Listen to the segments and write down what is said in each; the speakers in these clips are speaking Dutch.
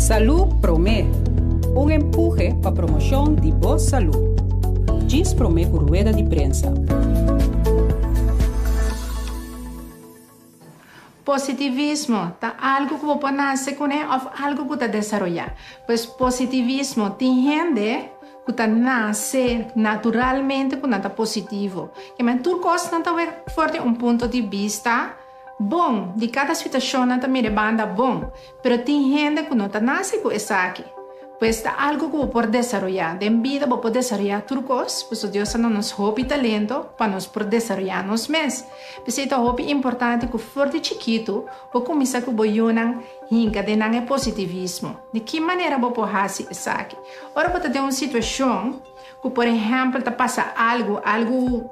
Salud Promé, un empuje para promoción de boa salud. Diz Promé por rueda de prensa. Positivismo tá algo que você nasce com ou algo que está desarrollar. Pois positivismo tem gente que tá nasce naturalmente com nada positivo. Que mas tudo coisa não tá forte ponto de vista bom de cada situação não tá mira banda bom, pero tem gente que não tá nasce com isso aqui. Pues está algo que você pode desarrollar. De vida você pode desarrollar tudo coisa, pois Deus nos hobby talento para nos poder desarrollar nos mês. Pois é hobby importante que forte chiquito, você começa com boiunan hinca de não é positivismo. De que maneira você pode fazer isso aqui? Ora você tem uma situação que, por exemplo, tá passa algo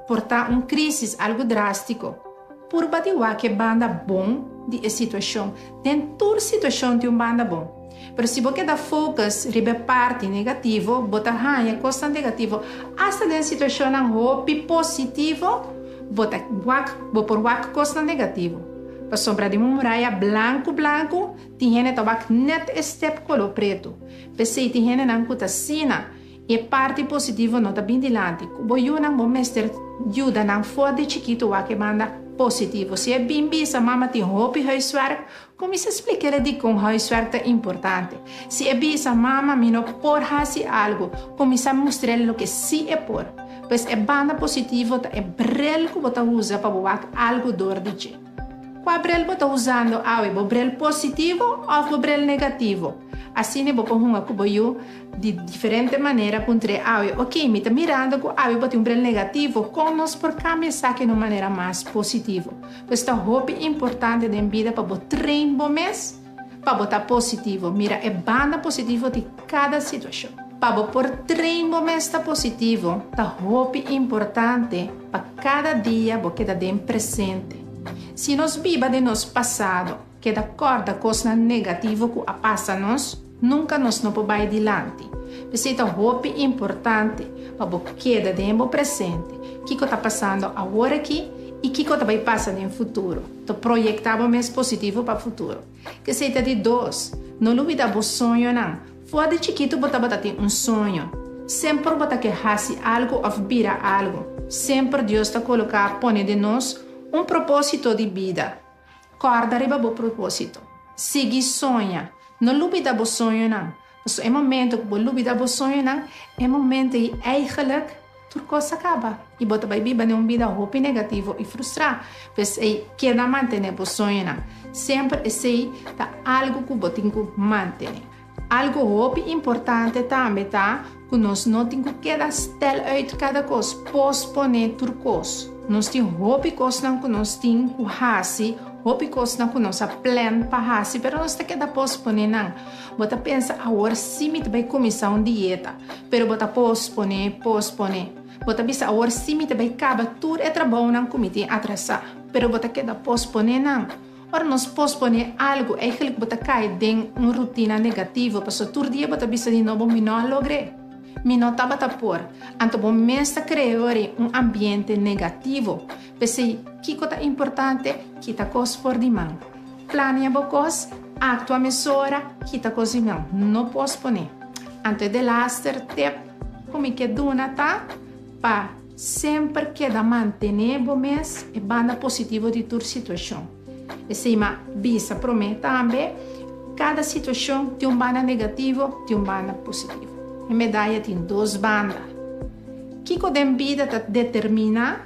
porta crise, algo drástico. Por batiwa que banda bom de situação, tem toda situação de banda bom. Pero se você dá focus ribe parte negativo, bota hanha costa negativo, hasta den situação ang hopi positivo, bota por wak costa negativo. Pa sombra de muralha branco, tiene tabak net step colo preto. Pese tiene nan kutasina, e parte positivo não tá bem dilante. Boiu nang bomester ajuda nang foda chiquito wak banda positivo. Se é bimbi, sa mama tem hopi huiswerk, como se explica de com huiswerk é importante. Se é bimbi, sa mama mino por hasi algo, como se mostrar lo que sí é por. Pois é banda positivo, é brel que você usa para boar algo dor de ti. Qual brel você usando? O brel positivo ou o brel negativo? Assim, você pode usar de diferente maneira para ok, me está mirando que você brel negativo, como nós por cambiar isso de uma maneira mais positiva. Pois é hobby importante da vida para você treinar mês, para botar positivo. Mira, é banda positivo de cada situação. Para você treinar mês positivo, é hobby importante para cada dia você estar bem presente. Se nós viva de nosso passado, que de acordo com coisa negativa que passa-nos, nunca nos não podemos ir adiante. Isso é hobby importante para você quedar no presente. O que está passando agora aqui e o que vai passar no futuro. Então, projetar o mais positivo para o futuro. Que seja de dois. Não olvida o sonho, não. Fora de chiquito, você tem sonho. Sempre você quer fazer algo ou virar algo. Sempre Deus está colocando, põe de nós propósito de vida. Corda arriba o propósito. Siga sonha. Não duvida o sonho não. Dus é momento que você duvida o sonho não, é momento que eigenlijk tudo coisa acaba. E você vai viver uma vida hope negativo e frustrada. Pois é que não manter o sonho não. Sempre é algo que você tem que manter. Algo hope importante também tá que nós não temos que stel uit cada coisa, posponer tudo coisa. Nós temos hobby coisa que nós temos que fazer, hobby coisa que nós plan para fazer, mas nós temos que posponer não. Você pensa agora sim me vai começar uma dieta, mas você posponer. Você pensa agora sim me vai acabar tudo é trabalho não comete atrasar, mas você quer posponer não. Ora nós posponer algo, eigenlijk você cai em uma rotina negativa, porque todo dia você pensa de novo me não logrei. Me notava por, então bom mesmo criar ambiente negativo. Pensei que é importante que tá coisa por de mão. Planeia a coisa, actua a mesura, que tá coisa de mão. Não posponer. Antes de laster tip, como que duna tá, para sempre que da manter bom mês e banda positivo de toda situação. E se ma bisa promete também, cada situação tem banda negativo, tem banda positivo. A medalha tem duas bandas. Que a vida determina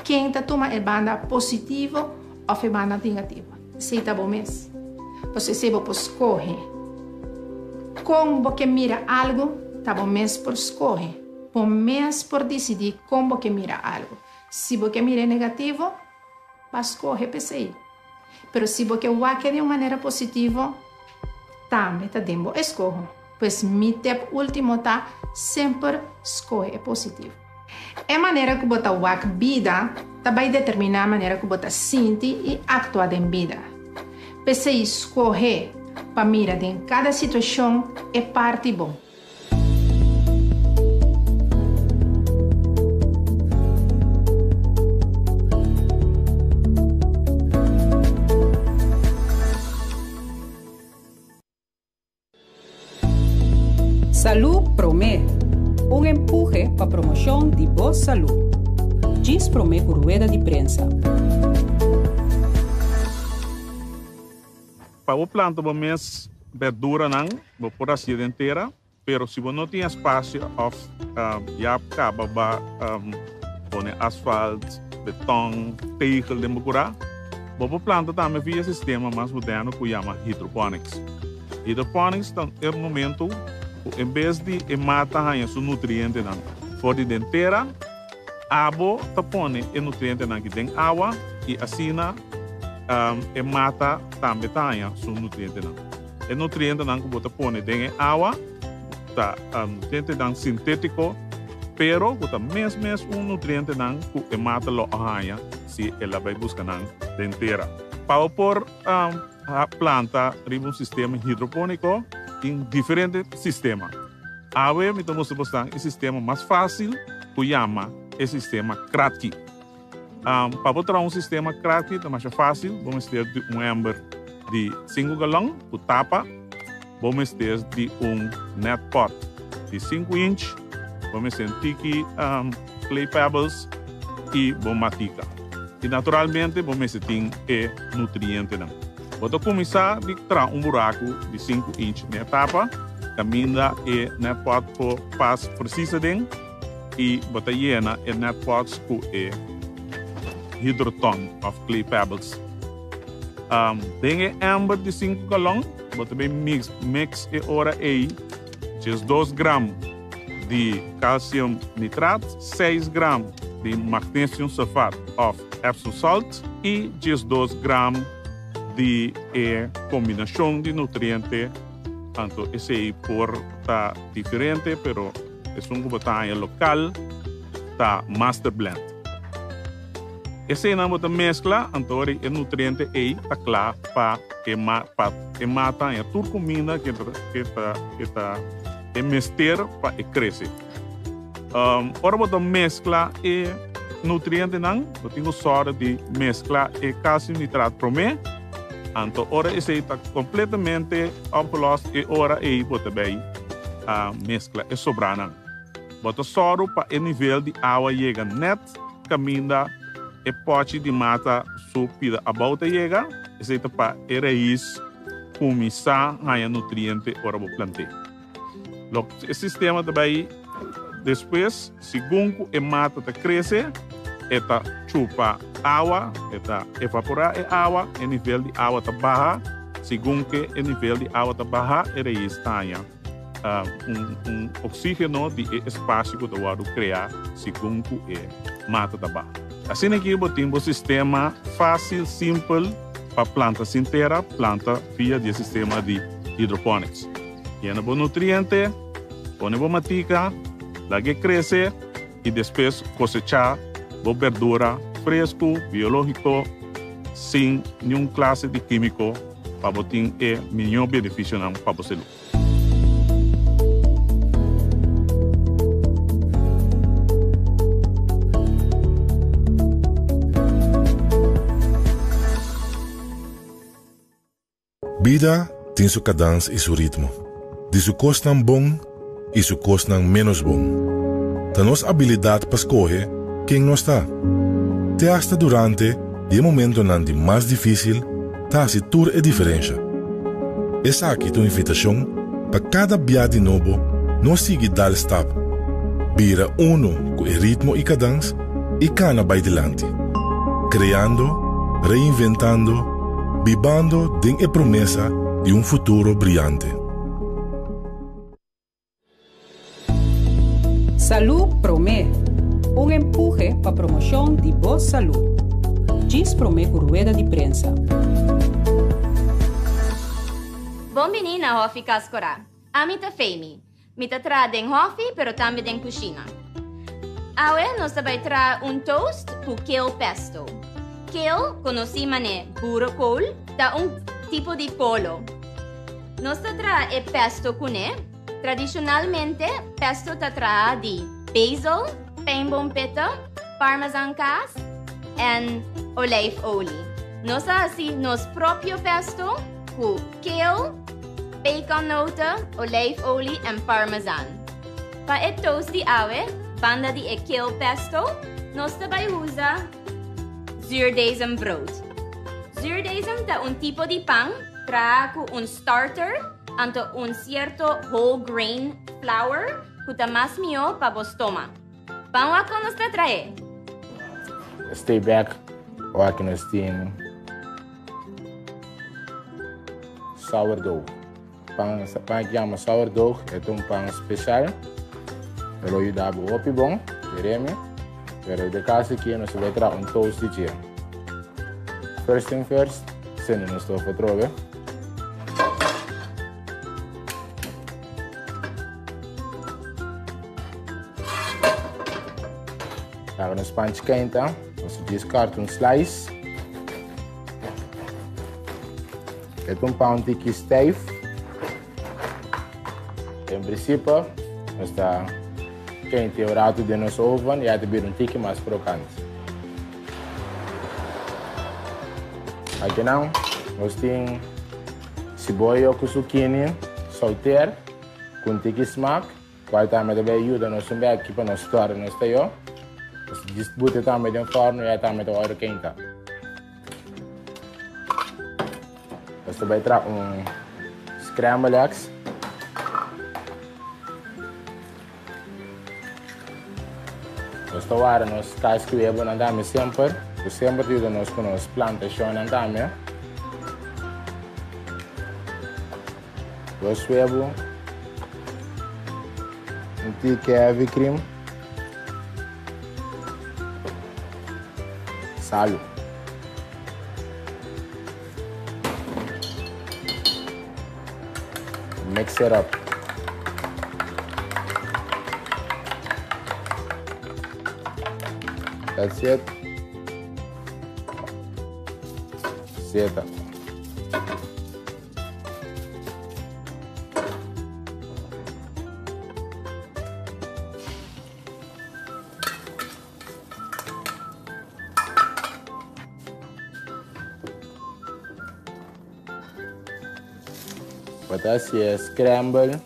quem toma a banda positiva ou a banda negativa. Se está bom mesmo. Você se você escolhe. Como você mira algo, está bom mesmo por escolher. Bom mesmo por decidir como você mira algo. Se você mira negativo, vai escolher PC. Mas se você vai de uma maneira positiva, também está dando escolha. Pois mi tip último tá sempre escolhe positivo. É a maneira que você wak vida vai determinar a maneira que você sente e atua em vida. Pese escolher para mirar em cada situação é parte bom. Salud Promé, empuje para promoção de boa saúde. Diz Promé por rueda de prensa. Para o planta, vamos verdura não, por a cidade inteira, pero se você não tem espaço, já acaba pôr asfalto, beton, tegel de mucura. Você planta também via sistema mais moderno que chama hydroponics. Hydroponics é o momento, em vez de matar os nutrientes não, for de inteira, abo te põe o nutriente não que tem água e assim mata também os nutrientes não. O nutriente não que você põe tem água, tá nutriente não sintético, pero você mesmo nutriente não que mata lo arranha se ela vai buscar não de inteira. Para pôr a planta em sistema hidropônico em diferentes sistemas. Agora, me estamos mostrando o sistema mais fácil, que chama o sistema Kratky. Para botar sistema Kratky, é mais fácil, vamos ter amber de 5 galões, com tapa, vamos ter de net pot de 5 inch, vamos ter tiki clay pebbles e bomatica. E naturalmente, vamos ter nutriente. Vou começar a tirar buraco de 5 inch na tapa, caminha e net pot por passo precisa dentro e botar llena e net pots com hydroton of clay pebbles. Tem amber de 5 galões, botar bem mix e ora aí, 2 gramas de calcium nitrato, 6 gramas de magnesium sulfate of Epsom salt e 2 gramas de combinação de nutrientes. Tanto esse por tá diferente, pero es un botão local, tá master blend. Esse não bota mescla, então o nutriente aí tá claro para matar a toda comida que tá mester para crescer. Ora bota mescla e nutriente não, botinho só de mescla e calcium nitrato promé. Então, ora esse está completamente opgelost e ora aí bota bem a mescla é sobrana. Bota só para o nível de água chega net, caminha e pode de mata subida a volta chega, esse está para a raiz começar a nutriente ora vou plantar. O sistema também depois, segundo a mata cresce, eta chupa água, eta evaporar a água, o nível de água está baixa, segundo que o nível de água está baixa, ele está oxígeno de espaço que eu vou criar, segundo que mata está baixa. Assim aqui temos um sistema fácil, simples, para plantas inteiras, planta via de sistema de hidroponics. Tiene bom nutriente, põe boa matica, lague cresce e depois cosechar boa verdura fresco, biológico, sem nenhuma classe de químico, para botar melhor benefício para você. Vida tem sua cadência e seu ritmo. De sua costa bom e sua costa menos bom. Da nossa habilidade para escolher quem não está. Te hasta durante o momento de mais difícil, tá se tudo é diferença. Essa aqui é uma invitação para cada viagem novo, não seguir dar step. Vira uno com o ritmo e cadência e cana vai delante. Criando, reinventando, vivendo a promessa de futuro brilhante. Salud Promé, empuje para promoção de boa saúde. Diz Promé por rueda de prensa. Bom menina, Hofi Cascorá. A mim tá feimi. Me tá trazendo Hofi, pero também tem cozinha. Agora nós vai trazer toast com kale pesto. Kale, conhecemos como burro da tipo de polo. Nós trazemos pesto com tradicionalmente, pesto traz de basil, pembon pita, parmesan cas, e olive oil. Nós assim, nosso próprio pesto com kale, pecannoten, olijfolie en parmesan. Pa het toast die awe, banda die kale pesto, nos tabay usa zuurdesembrood. Zuurdesem ta un tipo di pan, tra ku un starter, anto un cierto whole grain flour, kuta mas mio pa bostoma. Pan wako nos ta trae. Stay back, wako nos tin sourdough. Pan que chama sourdough é pan especial. Pero eu dá o bom, queremos. Pero de caso aqui nós vamos trazer toast de dia. First thing first, sendo no stofo trove. Laga nos pan quente, nós descarta slice. É pão que stijf. Em princípio, nós está quente o rato de nosso oven e até vir tique mais crocante. Aqui não, nós temos cebola com zucchini, saltear, com tique smaak. Qual também deve ajudar nós também aqui para nós tornar nós tayo. Nós disputa também no forno e também do óleo quente. Nós também trazer scramble eggs. Nós tawara nós tais que eu andamos sempre ajuda nós com as plantações andamos. Nós suebo tique heavy cream, sal. Mix it up. That's it. Seta. Batasi é scramble.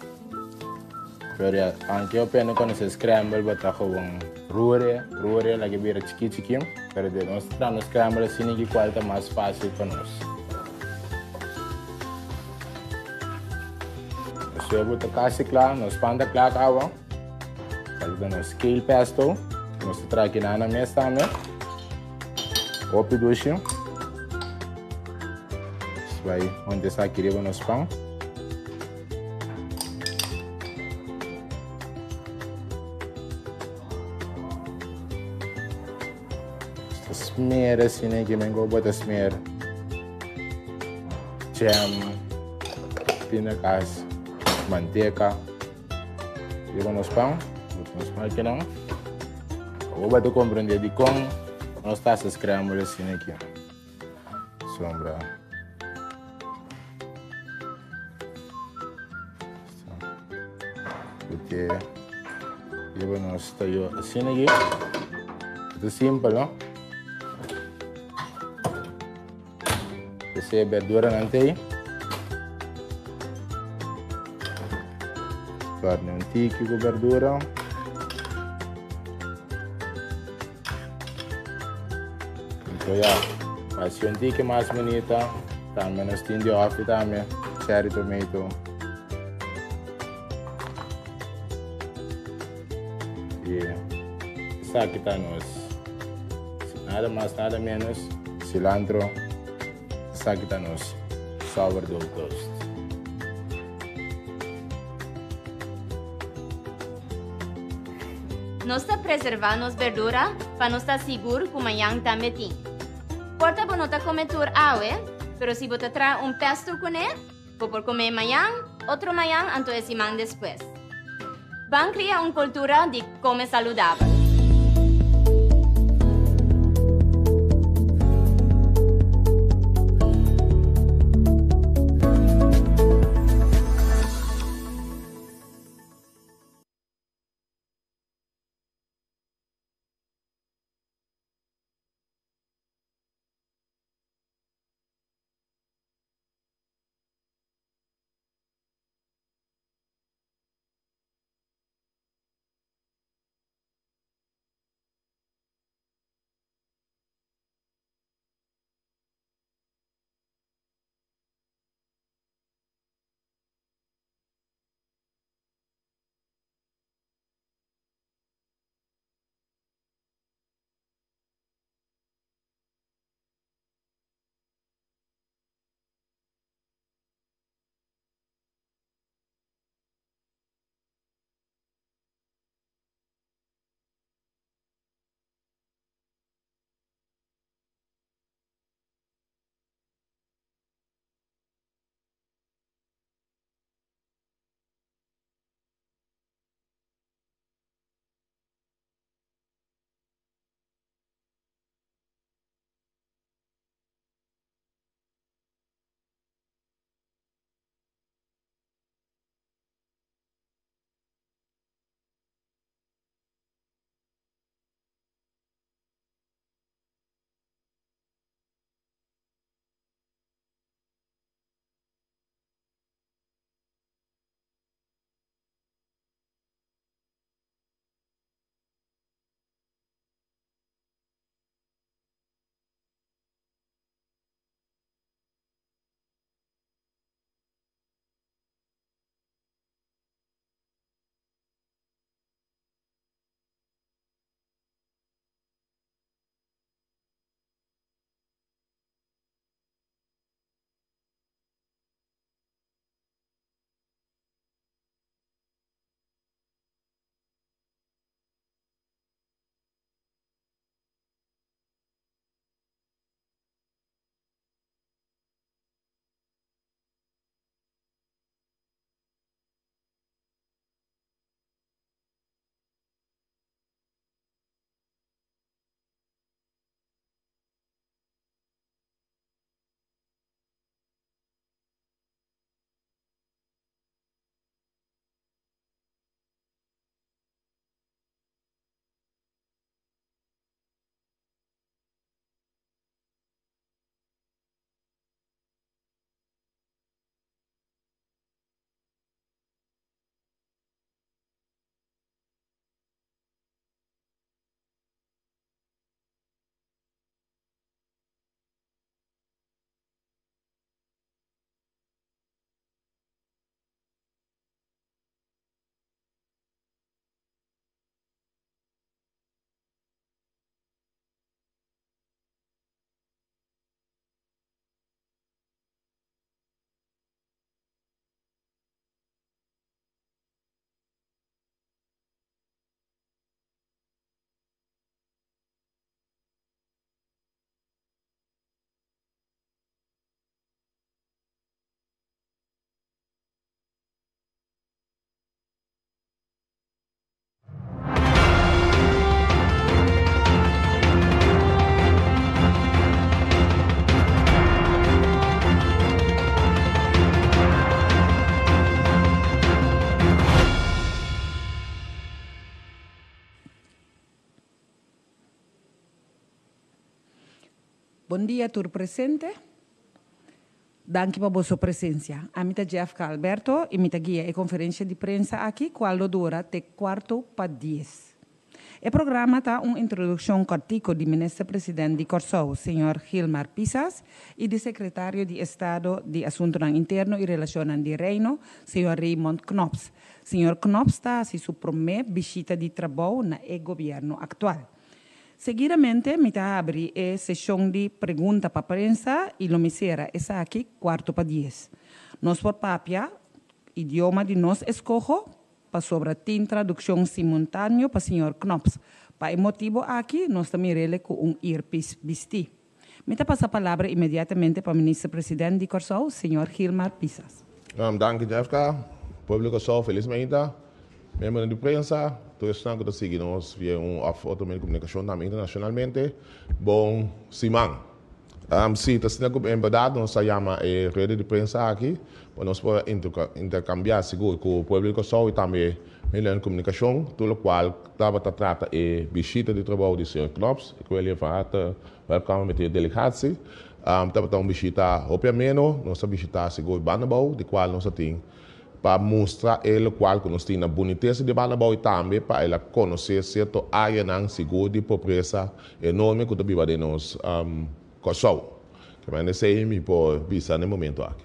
Pero anche eu penso quando se scramble, bata gewoon roere, lagi bira chiqui. Pero de nós no scramble assim que qual tá mais fácil para nós. Nós eu botar casi claro, nós panda claro água. Aí nós kale pesto, nós traz aqui na mesa também. Opi doce. Vai onde está aqui riba nos pão. Smear assim, né? Que me botar smear jam, pinacas, manteca. E vamos pão, aqui não. Vou bater compreender de como nós está se scramble assim aqui. Sombra. Porque vamos estar assim aqui. É simples, não? Essa verdura nanti. Torne tique com verdura. Então já, faz tique mais bonita. Também nós temos de off também, cherry tomato. E essa aqui está nós. Nada mais, nada menos, cilantro. Aqui está nosso sourdough toast. Nós está preservando as verduras para nós estar seguro que amanhã também tem. Porta para não comer tur awe, pero se você traz pesto com ele, por comer amanhã, outro amanhã, então esse man depois. Van criar cultura de comer saudável. Bom dia a todos presentes. Danke por sua presença. A mim é Jeff Calberto e me guia a conferência de prensa aqui, qual dura até 9:45. O programa está uma introdução cortica do ministro-presidente de Corsou, Sr. Gilmar Pisas, e do secretário de Estado de Assuntos Internos e Relações de Reino, Sr. Raymond Knops. Sr. Knops está a sua primeira visita de trabalho no governo atual. Seguidamente, me abre a sessão de perguntas para a prensa e o misera está aqui 9:45. Nós por papia, idioma de nós escojo, para sobre a tradução simultânea para o Sr. Knops. Para o motivo aqui, nós também relemos com earpiece vesti. Me passa a palavra imediatamente para o ministro-presidente de Corsou, Sr. Gilmar Pisas. Dank u, Jeffka. Público Corsou, felizmente. Membro de prensa, todos estão que seguimos via foto de comunicação também internacionalmente. Bom, Simão. Se está em verdade, nós chamamos a rede de prensa aqui, para nós poder intercambiar seguro com o público Corsou e também meio de comunicação, tudo o qual estava a tratar a visita de trabalho do Sr. Knops, que ele vai welcome met de delegatie. Estava uma visita, obviamente, nós visita seguro Banabou, de qual nós temos para mostrar ele qual que nós temos a boniteza de Banabou e também para ele conhecer certo área de seguro de pobreza enorme que vive de nós Corsou. Que men zei me por visa no momento aqui.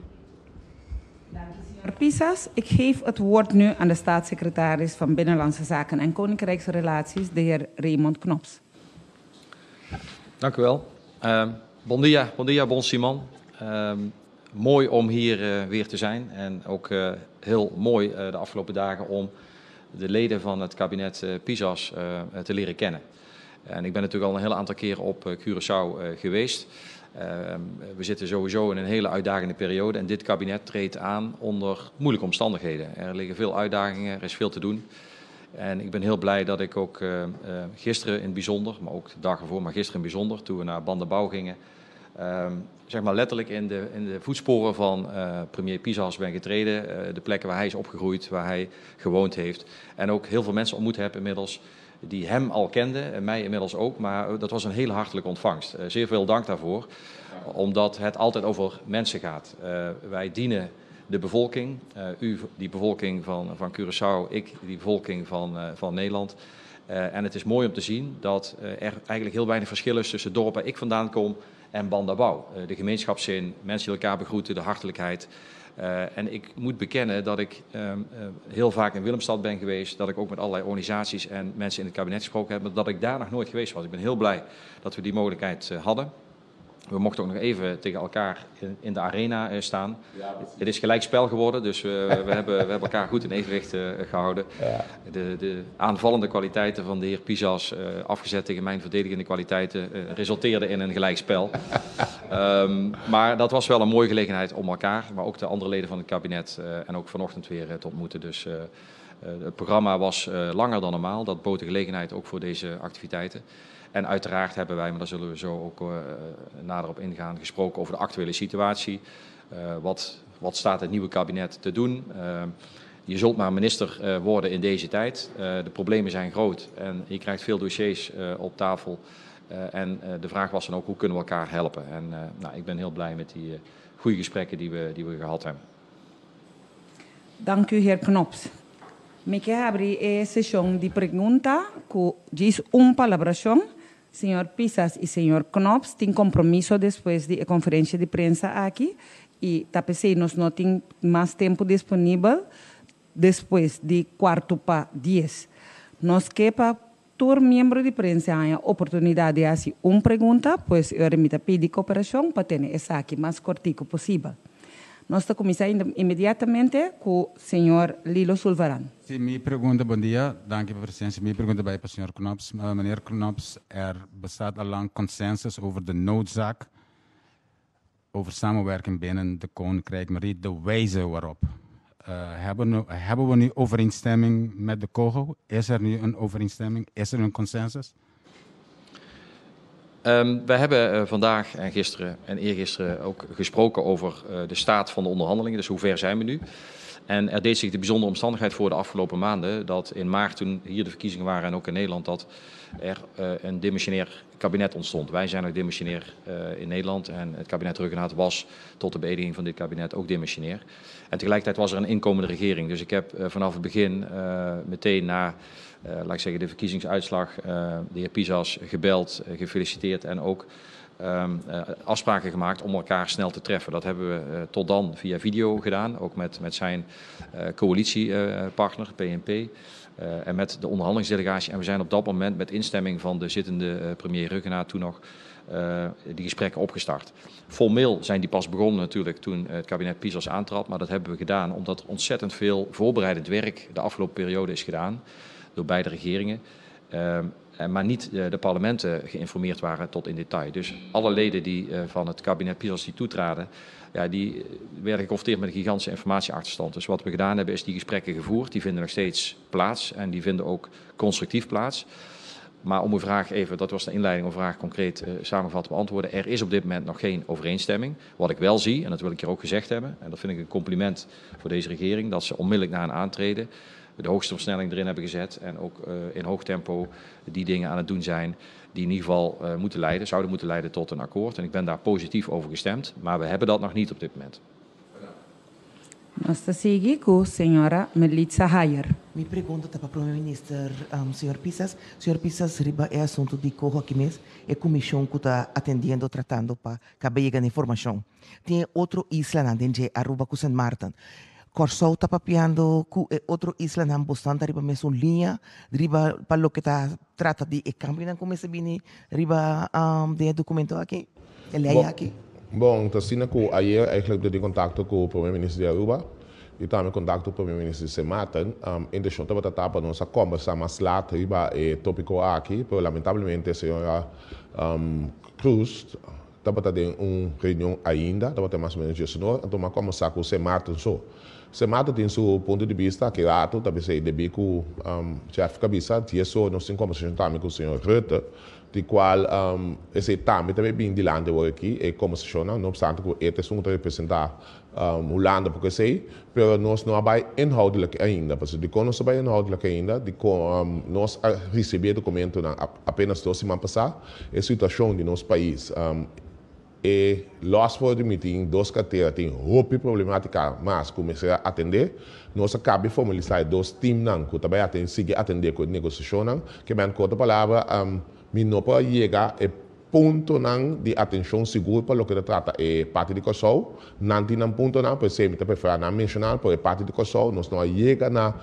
Sr. Pisas, ik geef het woord nu aan de staatssecretaris van Binnenlandse Zaken en Koninkrijksrelaties, de heer Raymond Knops. Dank u wel. Bon dia, bon Simon. Mooi om hier weer te zijn en ook heel mooi de afgelopen dagen om de leden van het kabinet Pisas te leren kennen. En ik ben natuurlijk al een heel aantal keren op Curaçao geweest. We zitten sowieso in een hele uitdagende periode en dit kabinet treedt aan onder moeilijke omstandigheden. Er liggen veel uitdagingen, er is veel te doen. En ik ben heel blij dat ik ook gisteren in het bijzonder, maar ook de dag ervoor, maar gisteren in het bijzonder, toen we naar Bandabouw gingen, zeg maar letterlijk in de voetsporen van premier Pisas ben getreden. De plekken waar hij is opgegroeid, waar hij gewoond heeft. En ook heel veel mensen ontmoet heb inmiddels die hem al kenden, en mij inmiddels ook. Maar dat was een hele hartelijke ontvangst. Zeer veel dank daarvoor, omdat het altijd over mensen gaat. Wij dienen de bevolking, u die bevolking van Curaçao, ik die bevolking van Nederland. En het is mooi om te zien dat er eigenlijk heel weinig verschil is tussen het dorp waar ik vandaan kom en Bandabouw. De gemeenschapszin, mensen die elkaar begroeten, de hartelijkheid. En ik moet bekennen dat ik heel vaak in Willemstad ben geweest, dat ik ook met allerlei organisaties en mensen in het kabinet gesproken heb, maar dat ik daar nog nooit geweest was. Ik ben heel blij dat we die mogelijkheid hadden. We mochten ook nog even tegen elkaar in de arena staan. Ja, het is gelijk spel geworden, dus we hebben elkaar goed in evenwicht gehouden. Ja. De aanvallende kwaliteiten van de heer Pisas afgezet tegen mijn verdedigende kwaliteiten resulteerden in een gelijk spel. Maar dat was wel een mooie gelegenheid om elkaar, maar ook de andere leden van het kabinet en ook vanochtend weer te ontmoeten. Dus het programma was langer dan normaal. Dat bood de gelegenheid ook voor deze activiteiten. En uiteraard hebben wij, maar daar zullen we zo ook nader op ingaan, gesproken over de actuele situatie. Wat staat het nieuwe kabinet te doen? Je zult maar minister worden in deze tijd. De problemen zijn groot en je krijgt veel dossiers op tafel. En de vraag was dan ook, hoe kunnen we elkaar helpen? En ik ben heel blij met die goede gesprekken die we gehad hebben. Dank u, heer Knops. Me quer abrir a sessão de perguntas que diz palabração. Senhor Pisas e senhor Knops têm compromisso depois da conferência de prensa aqui e tapecei nós não temos mais tempo disponível depois de 9:45. Nós que para todo membro de prensa a oportunidade de fazer uma pergunta, pois eu me pedir cooperação para ter essa aqui mais curtico possível. Nós estamos começando imediatamente com o senhor Lilo Sulvaran. Sim, minha pergunta, bom dia, dank u voor de presentie. Minha pergunta bij de senhor Knops. Meneer Knops, bestaat al lang consensus over de noodzaak, over samenwerking binnen de Koninkrijk, maar niet de wijze waarop. Hebben we nu overeenstemming met de KOGO? Is er nu een overeenstemming? Is er een consensus? Wij hebben vandaag en gisteren en eergisteren ook gesproken over de staat van de onderhandelingen. Dus hoe ver zijn we nu? En er deed zich de bijzondere omstandigheid voor de afgelopen maanden dat in maart, toen hier de verkiezingen waren en ook in Nederland, dat er een demissionair kabinet ontstond. Wij zijn ook demissionair in Nederland en het kabinet Ruggenaat was tot de beëdiging van dit kabinet ook demissionair. En tegelijkertijd was er een inkomende regering. Dus ik heb vanaf het begin meteen na, laat ik zeggen, de verkiezingsuitslag de heer Pisas gebeld, gefeliciteerd en ook afspraken gemaakt om elkaar snel te treffen. Dat hebben we tot dan via video gedaan, ook met zijn coalitiepartner, PNP, en met de onderhandelingsdelegatie. En we zijn op dat moment met instemming van de zittende premier Ruggenaat toen nog die gesprekken opgestart. Formeel zijn die pas begonnen natuurlijk toen het kabinet Pisas aantrad, maar dat hebben we gedaan omdat er ontzettend veel voorbereidend werk de afgelopen periode is gedaan door beide regeringen. Maar niet de parlementen geïnformeerd waren tot in detail. Dus alle leden die van het kabinet Pisas die toetraden, ja, die werden geconfronteerd met een gigantische informatieachterstand. Dus wat we gedaan hebben is die gesprekken gevoerd. Die vinden nog steeds plaats en die vinden ook constructief plaats. Maar om uw vraag even, dat was de inleiding, om uw vraag concreet samengevat te beantwoorden. Er is op dit moment nog geen overeenstemming. Wat ik wel zie, en dat wil ik hier ook gezegd hebben, en dat vind ik een compliment voor deze regering, dat ze onmiddellijk na een aantreden de hoogste versnelling erin hebben gezet en ook in hoog tempo die dingen aan het doen zijn die in ieder geval zouden moeten leiden tot een akkoord. En ik ben daar positief over gestemd, maar we hebben dat nog niet op dit moment. Nós seguimos com a senhora Melitza Hayer. Mi pergunta para o primeiro-ministro, senhor Pisas. Senhor Pisas, riba é assunto de corro aqui mesmo, é a comissão que está atendendo, tratando para acabar chegando informação. Tem outra isla na dentro, Aruba com St. Martin. Corsou está papiando com outra isla na Bostanta, riba mesmo linha, riba para o que está trata de câmbio, não começa bem, riba de documento aqui, lei aqui. Bom, então, assim, ayer eigenlijk de contato com o primeiro-ministro de Aruba e também contato com o primeiro-ministro de St. Martin. Em deixou para tratar para nossa conversa mais lá, riba é tópico aqui, mas lamentavelmente a senhora Cruz estava tendo uma reunião ainda, estava tendo mais ou menos isso, então vamos conversar com o St. Martin só. St. Martin tem seu ponto de vista, que lá também se deve com o chefe cabeça, e isso nós temos conversação também com o senhor Rutte, de qual esse também bem de lande aqui e conversação, não obstante que este assunto representa Holanda, porque sei, mas nós não vai inhoudelijk ainda, porque de quando nós vai inhoudelijk ainda, de nós receber documento apenas 2 semanas passadas, a situação de nosso país e los voor de meeting, 2 carteiras tem roupa problemática, mas começar a atender, nós acabamos de formalizar 2 times que também seguir atender com a negociação, que bem corta palavra, mi não pode chegar a ponto de atenção segura para o que trata é parte de Kosovo, não tem ponto não, por exemplo, para não mencionar, por parte de Kosovo, nós não chega na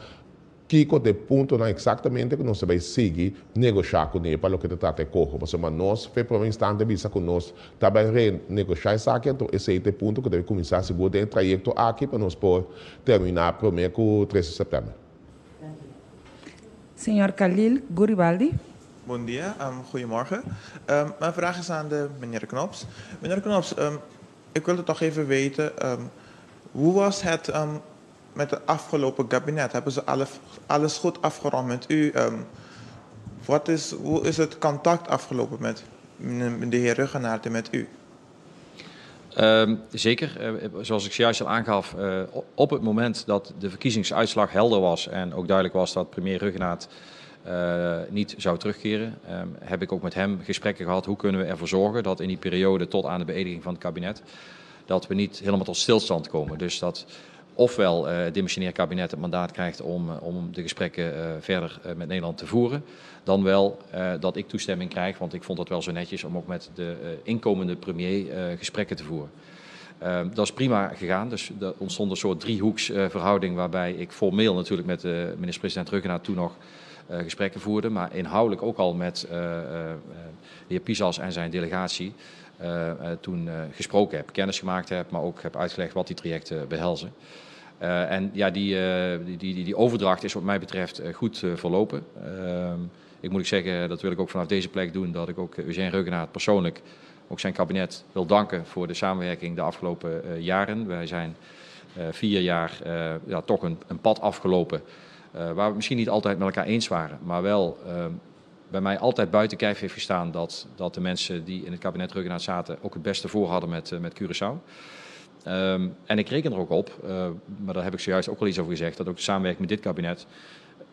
que de ponto não exatamente que nós vamos seguir negociar com ele para o que trata é corpo, mas nós foi para um instante visa com nós também renegociar isso aqui, então esse é o ponto que deve começar a segurar o trajeto aqui para nós poder terminar primeiro com 13 de setembro. Senhor Khalil Guribaldi. Bom dia, goedemorgen. Mijn vraag is aan de meneer Knops. Meneer Knops, ik wilde toch even weten, hoe was het met het afgelopen kabinet? Hebben ze alles goed afgerond met u? Hoe is het contact afgelopen met de heer Ruggenaat en met u? Zeker, zoals ik zojuist al aangaf, op het moment dat de verkiezingsuitslag helder was en ook duidelijk was dat premier Ruggenaat niet zou terugkeren, heb ik ook met hem gesprekken gehad. Hoe kunnen we ervoor zorgen dat in die periode tot aan de beëdiging van het kabinet, dat we niet helemaal tot stilstand komen. Dus dat ofwel het demissionair kabinet het mandaat krijgt om de gesprekken verder met Nederland te voeren, dan wel dat ik toestemming krijg, want ik vond dat wel zo netjes om ook met de inkomende premier gesprekken te voeren. Dat is prima gegaan, dus er ontstond een soort driehoeksverhouding waarbij ik formeel natuurlijk met de minister-president Ruggenaat toen nog gesprekken voerde, maar inhoudelijk ook al met de heer Pisas en zijn delegatie toen gesproken heb, kennis gemaakt heb, maar ook heb uitgelegd wat die trajecten behelzen. En ja, die overdracht is wat mij betreft goed verlopen. Ik moet zeggen, dat wil ik ook vanaf deze plek doen, dat ik ook Eugène Ruggenaat persoonlijk, ook zijn kabinet, wil danken voor de samenwerking de afgelopen jaren. Wij zijn 4 jaar toch een pad afgelopen waar we misschien niet altijd met elkaar eens waren, maar wel bij mij altijd buiten kijf heeft gestaan dat de mensen die in het kabinet Ruggenaat zaten ook het beste voor hadden met Curaçao. En ik reken er ook op, maar daar heb ik zojuist ook al iets over gezegd, dat ook de samenwerking met dit kabinet,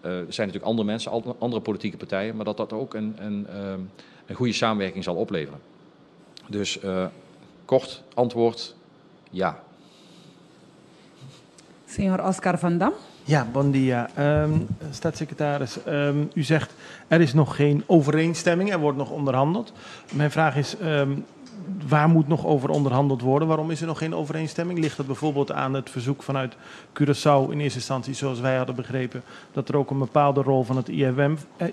er zijn natuurlijk andere mensen, andere politieke partijen, maar dat ook een goede samenwerking zal opleveren. Dus kort antwoord, ja. Senor Oscar van Dam. Ja, bon dia. Staatssecretaris, u zegt er is nog geen overeenstemming, er wordt nog onderhandeld. Mijn vraag is, waar moet nog over onderhandeld worden? Waarom is er nog geen overeenstemming? Ligt dat bijvoorbeeld aan het verzoek vanuit Curaçao in eerste instantie, zoals wij hadden begrepen, dat er ook een bepaalde rol van het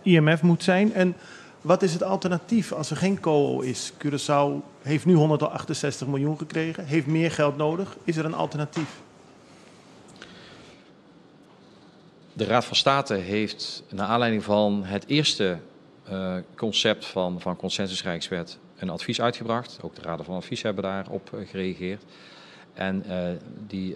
IMF moet zijn? En wat is het alternatief als er geen COO is? Curaçao heeft nu 168 miljoen gekregen, heeft meer geld nodig. Is er een alternatief? De Raad van State heeft naar aanleiding van het eerste concept van consensusrijkswet een advies uitgebracht. Ook de Raden van Advies hebben daarop gereageerd. En die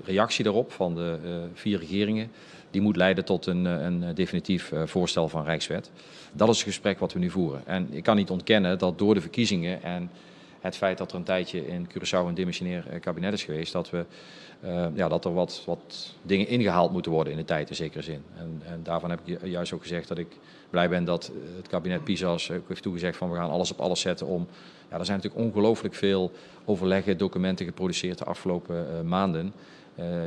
reactie daarop van de 4 regeringen, die moet leiden tot een definitief voorstel van Rijkswet. Dat is het gesprek wat we nu voeren. En ik kan niet ontkennen dat door de verkiezingen en het feit dat er een tijdje in Curaçao een demissionair kabinet is geweest, dat er wat dingen ingehaald moeten worden in de tijd in zekere zin. En daarvan heb ik juist ook gezegd dat ik blij ben dat het kabinet Pisas ook heeft toegezegd van we gaan alles op alles zetten om. Ja, er zijn natuurlijk ongelooflijk veel overleggen, documenten geproduceerd de afgelopen maanden.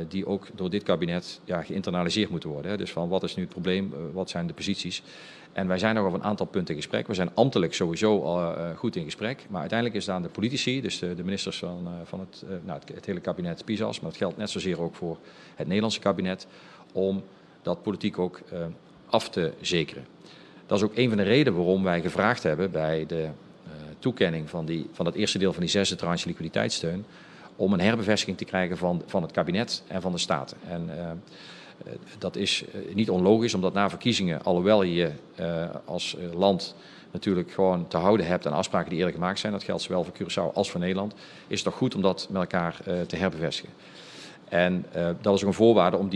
Die ook door dit kabinet geïnternaliseerd moeten worden. Hè. Dus van wat is nu het probleem, wat zijn de posities. En wij zijn nog over een aantal punten in gesprek. We zijn ambtelijk sowieso goed in gesprek. Maar uiteindelijk is het aan de politici, dus de ministers van het hele kabinet Pisas, maar dat geldt net zozeer ook voor het Nederlandse kabinet, om dat politiek ook af te zekeren. Dat is ook een van de redenen waarom wij gevraagd hebben bij de toekenning van dat eerste deel van die 6e tranche liquiditeitssteun, om een herbevestiging te krijgen van het kabinet en van de Staten. En dat is niet onlogisch, omdat na verkiezingen, alhoewel je als land natuurlijk gewoon te houden hebt aan afspraken die eerder gemaakt zijn, dat geldt zowel voor Curaçao als voor Nederland, is het toch goed om dat met elkaar te herbevestigen. En dat is ook een voorwaarde om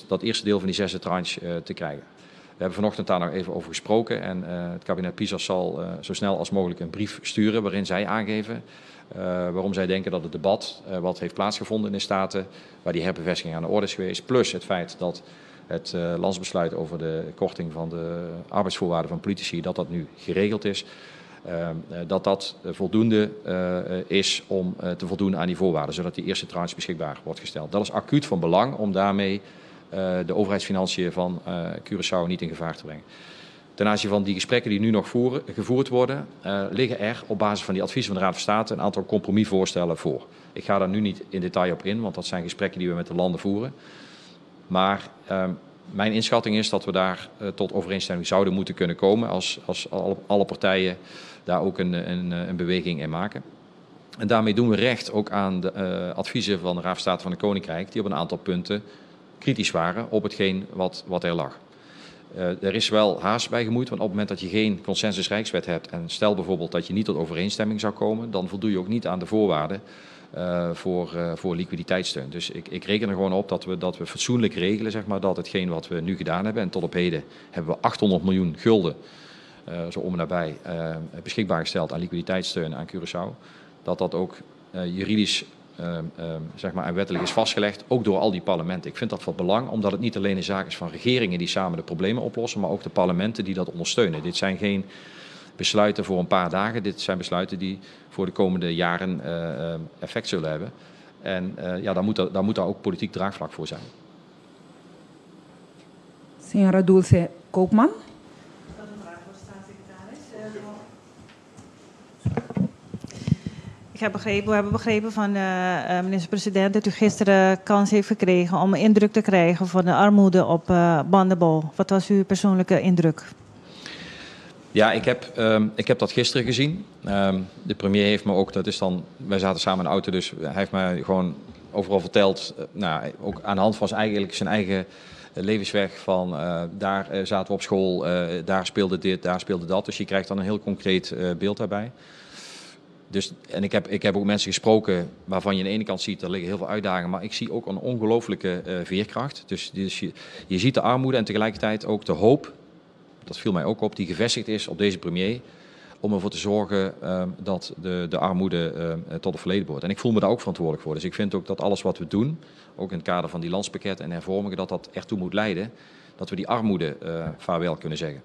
dat eerste deel van die 6e tranche te krijgen. We hebben vanochtend daar nog even over gesproken en het kabinet Pisas zal zo snel als mogelijk een brief sturen waarin zij aangeven waarom zij denken dat het debat wat heeft plaatsgevonden in de Staten, waar die herbevestiging aan de orde is geweest, plus het feit dat het landsbesluit over de korting van de arbeidsvoorwaarden van politici, dat nu geregeld is, dat voldoende is om te voldoen aan die voorwaarden, zodat die eerste tranche beschikbaar wordt gesteld. Dat is acuut van belang om daarmee de overheidsfinanciën van Curaçao niet in gevaar te brengen. Ten aanzien van die gesprekken die nu nog gevoerd worden, liggen er op basis van die adviezen van de Raad van State een aantal compromisvoorstellen voor. Ik ga daar nu niet in detail op in, want dat zijn gesprekken die we met de landen voeren. Maar mijn inschatting is dat we daar tot overeenstemming zouden moeten kunnen komen als alle partijen daar ook een beweging in maken. En daarmee doen we recht ook aan de adviezen van de Raad van State van het Koninkrijk, die op een aantal punten kritisch waren op hetgeen wat er lag. Er is wel haast bij gemoeid, want op het moment dat je geen consensusrijkswet hebt en stel bijvoorbeeld dat je niet tot overeenstemming zou komen, dan voldoe je ook niet aan de voorwaarden voor liquiditeitssteun. Dus ik reken er gewoon op dat we fatsoenlijk regelen, zeg maar, dat hetgeen wat we nu gedaan hebben, en tot op heden hebben we 800 miljoen gulden zo om en nabij beschikbaar gesteld aan liquiditeitssteun aan Curaçao, dat ook juridisch zeg maar, en wettelijk is vastgelegd, ook door al die parlementen. Ik vind dat van belang, omdat het niet alleen een zaak is van regeringen die samen de problemen oplossen, maar ook de parlementen die dat ondersteunen. Dit zijn geen besluiten voor een paar dagen, dit zijn besluiten die voor de komende jaren effect zullen hebben. En daar moet ook politiek draagvlak voor zijn. Senora Dulce Koopman. We hebben begrepen van de minister-president dat u gisteren kans heeft gekregen om een indruk te krijgen van de armoede op Bandenbouw. Wat was uw persoonlijke indruk? Ja, ik heb dat gisteren gezien. De premier heeft me ook, wij zaten samen in de auto, dus hij heeft mij gewoon overal verteld, ook aan de hand van zijn eigen levensweg van daar zaten we op school, daar speelde dit, daar speelde dat. Dus je krijgt dan een heel concreet beeld daarbij. Dus, en ik heb ook mensen gesproken waarvan je aan de ene kant ziet, er liggen heel veel uitdagingen, maar ik zie ook een ongelooflijke veerkracht. Dus je ziet de armoede en tegelijkertijd ook de hoop, dat viel mij ook op, die gevestigd is op deze premier, om ervoor te zorgen dat de armoede tot het verleden wordt. En ik voel me daar ook verantwoordelijk voor. Dus ik vind ook dat alles wat we doen, ook in het kader van die landspakketten en hervormingen, dat ertoe moet leiden dat we die armoede vaarwel kunnen zeggen.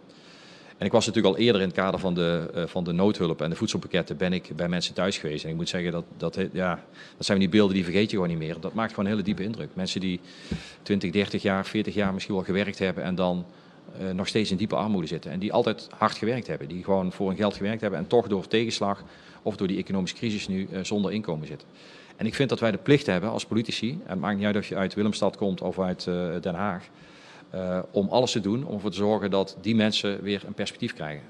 En ik was natuurlijk al eerder in het kader van de noodhulp en de voedselpakketten ben ik bij mensen thuis geweest. En ik moet zeggen, dat zijn die beelden die vergeet je gewoon niet meer. Dat maakt gewoon een hele diepe indruk. Mensen die 20, 30 jaar, 40 jaar misschien wel gewerkt hebben en dan nog steeds in diepe armoede zitten. En die altijd hard gewerkt hebben. Die gewoon voor hun geld gewerkt hebben en toch door tegenslag of door die economische crisis nu zonder inkomen zitten. En ik vind dat wij de plicht hebben als politici, en het maakt niet uit of je uit Willemstad komt of uit Den Haag, om alles te doen om ervoor te zorgen dat die mensen weer een perspectief krijgen.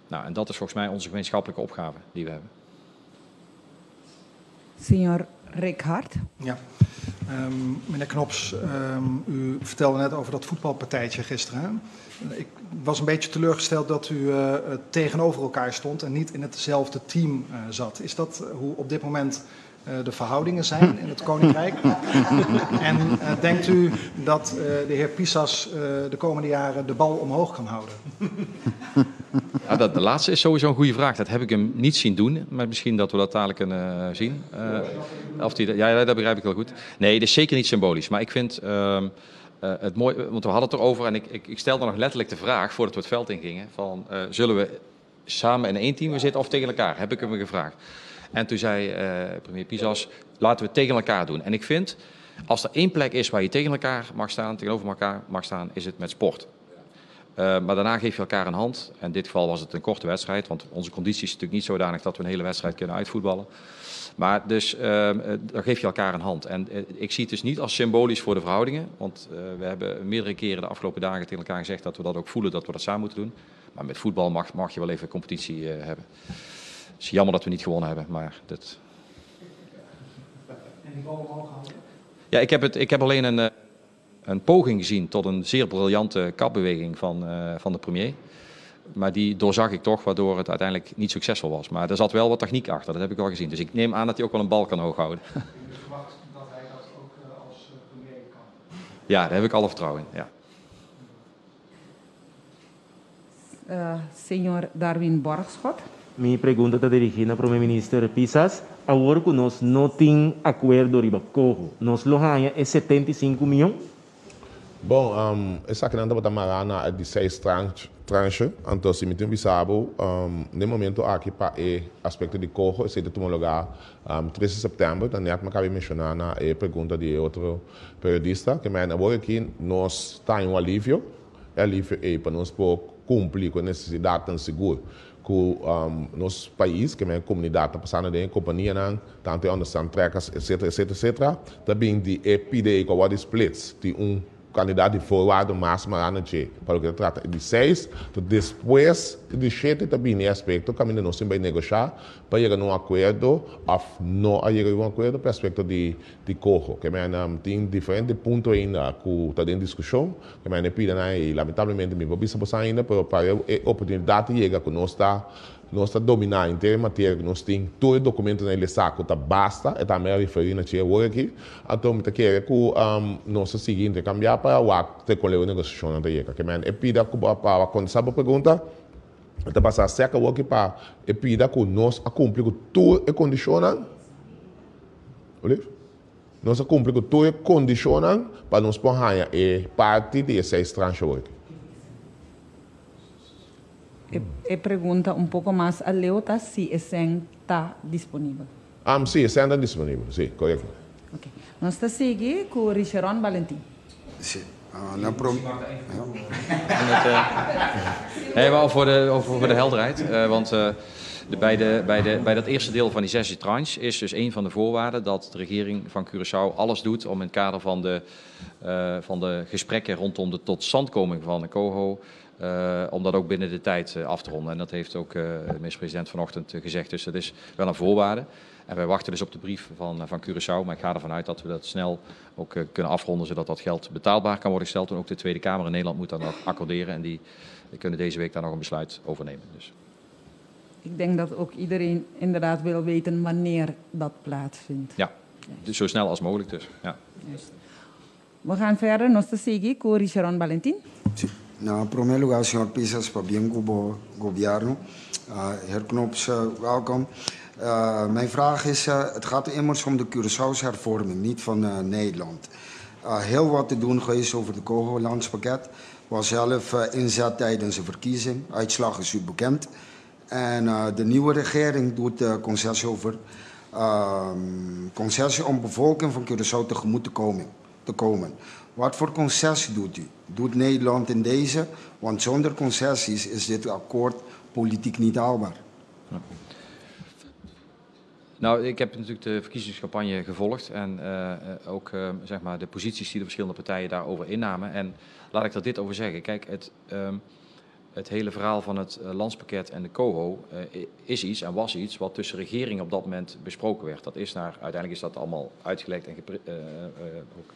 Nou, en dat is volgens mij onze gemeenschappelijke opgave die we hebben. Signor Rijkaard. Ja, meneer Knops, u vertelde net over dat voetbalpartijtje gisteren. Ik was een beetje teleurgesteld dat u tegenover elkaar stond en niet in hetzelfde team zat. Is dat hoe op dit moment de verhoudingen zijn in het Koninkrijk? En denkt u dat de heer Pisas de komende jaren de bal omhoog kan houden? Ja, de laatste is sowieso een goede vraag. Dat heb ik hem niet zien doen, maar misschien dat we dat dadelijk kunnen zien. Ja, dat begrijp ik heel goed. Nee, het is zeker niet symbolisch. Maar ik vind het mooi, want we hadden het erover en ik stelde nog letterlijk de vraag voordat we het veld ingingen van zullen we samen in één team gaan zitten of tegen elkaar? Heb ik hem gevraagd. En toen zei premier Pisas, laten we het tegen elkaar doen. En ik vind, als er één plek is waar je tegen elkaar mag staan, tegenover elkaar mag staan, is het met sport. Maar daarna geef je elkaar een hand. In dit geval was het een korte wedstrijd, want onze conditie is natuurlijk niet zodanig dat we een hele wedstrijd kunnen uitvoetballen. Maar dus dan geef je elkaar een hand. En ik zie het dus niet als symbolisch voor de verhoudingen, want we hebben meerdere keren de afgelopen dagen tegen elkaar gezegd dat we dat ook voelen, dat we dat samen moeten doen. Maar met voetbal mag je wel even competitie hebben. Het is jammer dat we niet gewonnen hebben, maar dat... En die bal omhoog houden? Ja, ik heb alleen een poging gezien tot een zeer briljante kapbeweging van de premier. Maar die doorzag ik toch, waardoor het uiteindelijk niet succesvol was. Maar er zat wel wat techniek achter, dat heb ik wel gezien. Dus ik neem aan dat hij ook wel een bal kan hoog houden. U verwacht dat hij dat ook als premier kan? Ja, daar heb ik alle vertrouwen in, ja. Senhor Darwin Borgschot. Mi pergunta está dirigida para o primeiro-ministro Pisas. Agora que nós não temos acordo riba Coho, nós lo ganha é 75 milhões. Bom, essa criança está marana de 6 tranches, então se me tem bisabo, no momento aqui para o aspecto de Coho, esse de tomar lugar 13 de setembro, então net me acabei mencionar na pergunta de outro periodista, que me agora aqui nós está em um alívio é para nós cumprir com a necessidade tão segura. Que nosso país, que é a comunidade, está passando de companhia, tanto onde são trecas, etc. Também de pedir com o splits, de candidato de forward máximo para o que trata de 6, depois de 7 também nesse aspecto, caminho nós sempre negociar para chegar a um acordo, ou não chegar a um acordo para o aspecto de Coho, que tem diferentes pontos ainda que está em discussão, que me pede e lamentavelmente me vou pensar ainda, para a oportunidade de chegar com nós dominar em termos de matéria que nós temos todo documento na saco tá basta e também referindo a tia aqui então me quer que nós seguinte cambiar para o ato com a negociação da chega que me pida para quando sabe a pergunta está passar cerca o que para pida que nós cumprir com tudo e condicionam nós cumprir com tudo e condicionam para nós pôr parte desse estrangeiro. Pergunta pouco mais a Leota se Esseng está disponível. Sim, Esseng está disponível, sim, correto. Ok. Nós estamos seguindo com o Richeron Valentin. Sim. Even voor de helderheid, want bij dat eerste deel van die 6e tranche is dus een van de voorwaarden dat de regering van Curaçao alles doet om in het kader van de gesprekken rondom de totstandkoming van de COHO om dat ook binnen de tijd af te ronden. En dat heeft ook de minister-president vanochtend gezegd. Dus dat is wel een voorwaarde. En wij wachten dus op de brief van Curaçao. Maar ik ga ervan uit dat we dat snel ook kunnen afronden, zodat dat geld betaalbaar kan worden gesteld. En ook de Tweede Kamer in Nederland moet dan nog accorderen. En die kunnen deze week daar nog een besluit over nemen. Dus. Ik denk dat ook iedereen inderdaad wil weten wanneer dat plaatsvindt. Ja, dus zo snel als mogelijk dus. Ja. We gaan verder. Nós seguimos com o Richeron Valentin. Sim. Na primeiro lugar, senhor Pisas, para bem governo. Heer Knops, welkom. Mijn vraag is, het gaat immers om de Curaçaose hervorming, niet van Nederland. Heel wat te doen geweest over de Coho-landspakket. Was zelf inzet tijdens de verkiezing. Uitslag is u bekend. En de nieuwe regering doet concessie om bevolking van Curaçao tegemoet te komen. Wat voor concessie doet u? Doet Nederland in deze? Want zonder concessies is dit akkoord politiek niet haalbaar. Ja. Nou, ik heb natuurlijk de verkiezingscampagne gevolgd en ook zeg maar de posities die de verschillende partijen daarover innamen. En laat ik er dit over zeggen. Kijk, het hele verhaal van het landspakket en de Coho is iets en was iets wat tussen regeringen op dat moment besproken werd. Uiteindelijk is dat allemaal uitgelekt en ook